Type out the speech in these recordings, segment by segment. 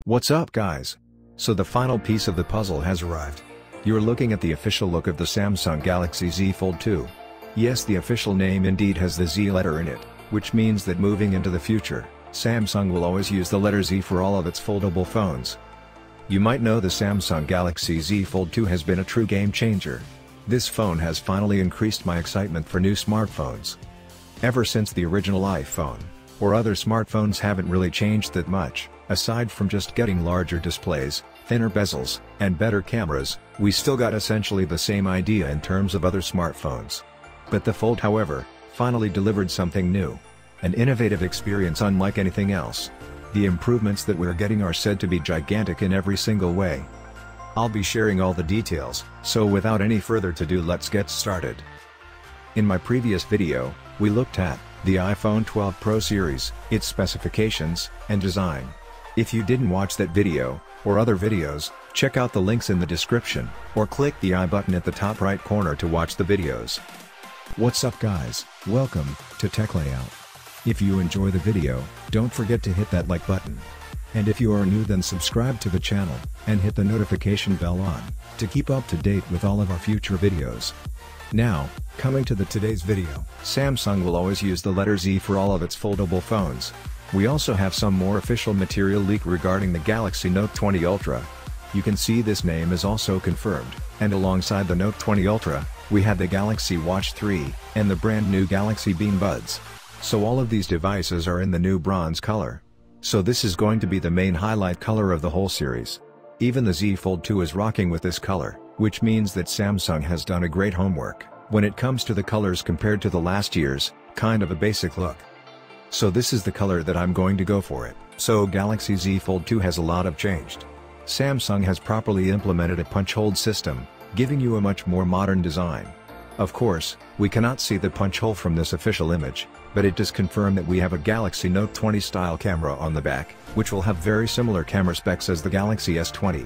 What's up guys? So the final piece of the puzzle has arrived. You're looking at the official look of the Samsung Galaxy Z Fold 2. Yes, the official name indeed has the Z letter in it, which means that moving into the future, Samsung will always use the letter Z for all of its foldable phones. You might know the Samsung Galaxy Z Fold 2 has been a true game changer. This phone has finally increased my excitement for new smartphones. Ever since the original iPhone, or other smartphones haven't really changed that much, aside from just getting larger displays, thinner bezels, and better cameras, we still got essentially the same idea in terms of other smartphones. But the Fold, however, finally delivered something new. An innovative experience unlike anything else. The improvements that we're getting are said to be gigantic in every single way. I'll be sharing all the details, so without any further ado, let's get started. In my previous video, we looked at the iPhone 12 Pro series, its specifications, and design. If you didn't watch that video, or other videos, check out the links in the description, or click the I button at the top right corner to watch the videos. What's up guys, welcome to Tech Layout. If you enjoy the video, don't forget to hit that like button. And if you are new, then subscribe to the channel, and hit the notification bell on, to keep up to date with all of our future videos. Now, coming to today's video, Samsung will always use the letter Z for all of its foldable phones. We also have some more official material leak regarding the Galaxy Note 20 Ultra. You can see this name is also confirmed, and alongside the Note 20 Ultra, we have the Galaxy Watch 3, and the brand new Galaxy Beam Buds. So all of these devices are in the new bronze color. So this is going to be the main highlight color of the whole series. Even the Z Fold 2 is rocking with this color, which means that Samsung has done a great homework when it comes to the colors compared to the last year's, kind of a basic look. So this is the color that I'm going to go for it. So Galaxy Z Fold 2 has a lot of changed. Samsung has properly implemented a punch hole system, giving you a much more modern design. Of course, we cannot see the punch hole from this official image, but it does confirm that we have a Galaxy Note 20 style camera on the back, which will have very similar camera specs as the Galaxy S20.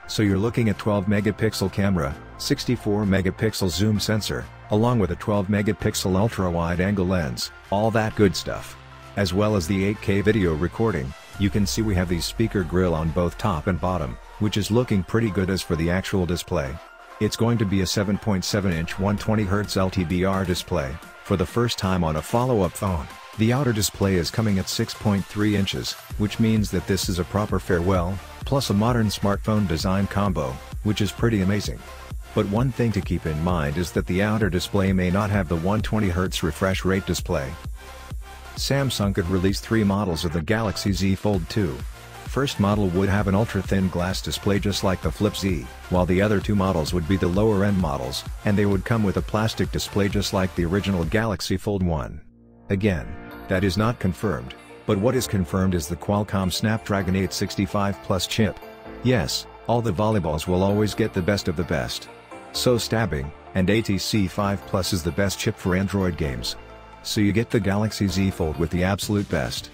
So you're looking at 12 megapixel camera, 64 megapixel zoom sensor, along with a 12 megapixel ultra wide angle lens, all that good stuff. As well as the 8K video recording. You can see we have the speaker grill on both top and bottom, which is looking pretty good. As for the actual display, it's going to be a 7.7-inch 120Hz LTBR display, for the first time on a follow-up phone. The outer display is coming at 6.3 inches, which means that this is a proper farewell, plus a modern smartphone design combo, which is pretty amazing. But one thing to keep in mind is that the outer display may not have the 120Hz refresh rate display. Samsung could release 3 models of the Galaxy Z Fold 2. First model would have an ultra-thin glass display just like the Flip Z, while the other 2 models would be the lower-end models, and they would come with a plastic display just like the original Galaxy Fold 1. Again, that is not confirmed, but what is confirmed is the Qualcomm Snapdragon 865 Plus chip. Yes, all the volleyballs will always get the best of the best. So stabbing, and ATC 5 Plus is the best chip for Android games. So you get the Galaxy Z Fold with the absolute best.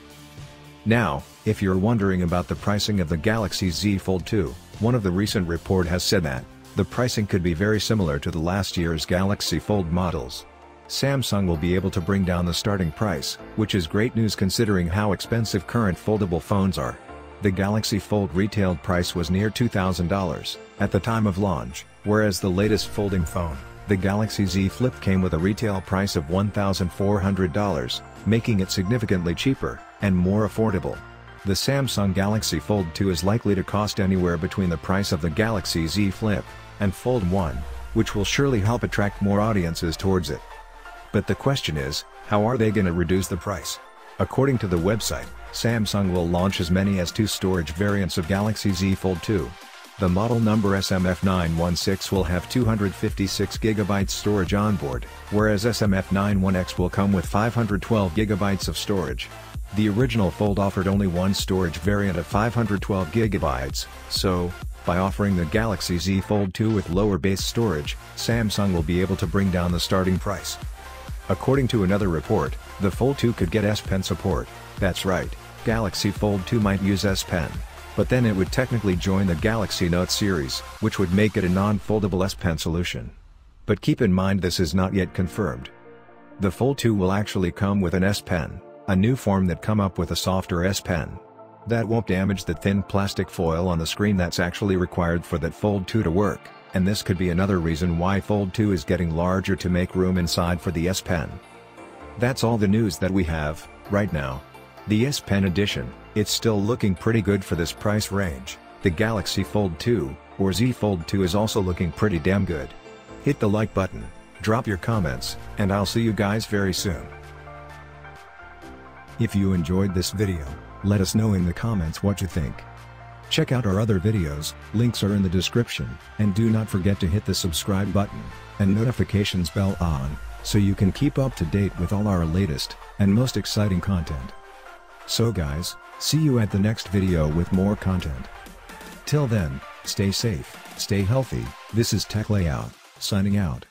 Now, if you're wondering about the pricing of the Galaxy Z Fold 2, one of the recent report has said that the pricing could be very similar to the last year's Galaxy Fold models. Samsung will be able to bring down the starting price, which is great news considering how expensive current foldable phones are. The Galaxy Fold retail price was near $2,000 at the time of launch, whereas the latest folding phone, the Galaxy Z Flip, came with a retail price of $1,400, making it significantly cheaper and more affordable. The Samsung Galaxy Fold 2 is likely to cost anywhere between the price of the Galaxy Z Flip and Fold 1, which will surely help attract more audiences towards it. But the question is, how are they going to reduce the price? According to the website, Samsung will launch as many as 2 storage variants of Galaxy Z Fold 2. The model number SMF916 will have 256GB storage onboard, whereas SMF91X will come with 512GB of storage. The original Fold offered only one storage variant of 512GB, so, by offering the Galaxy Z Fold 2 with lower base storage, Samsung will be able to bring down the starting price. According to another report, the Fold 2 could get S Pen support. That's right, Galaxy Fold 2 might use S Pen. But then it would technically join the Galaxy Note series, which would make it a non-foldable S Pen solution. But keep in mind this is not yet confirmed. The Fold 2 will actually come with an S Pen, a new form that come up with a softer S Pen. That won't damage the thin plastic foil on the screen that's actually required for that Fold 2 to work, and this could be another reason why Fold 2 is getting larger to make room inside for the S Pen. That's all the news that we have, right now. The S Pen edition, it's still looking pretty good for this price range. The Galaxy Fold 2, or Z Fold 2 is also looking pretty damn good. Hit the like button, drop your comments, and I'll see you guys very soon. If you enjoyed this video, let us know in the comments what you think. Check out our other videos, links are in the description, and do not forget to hit the subscribe button, and notifications bell on, so you can keep up to date with all our latest, and most exciting content. So guys, see you at the next video with more content. Till then, stay safe, stay healthy. This is Tech Layout, signing out.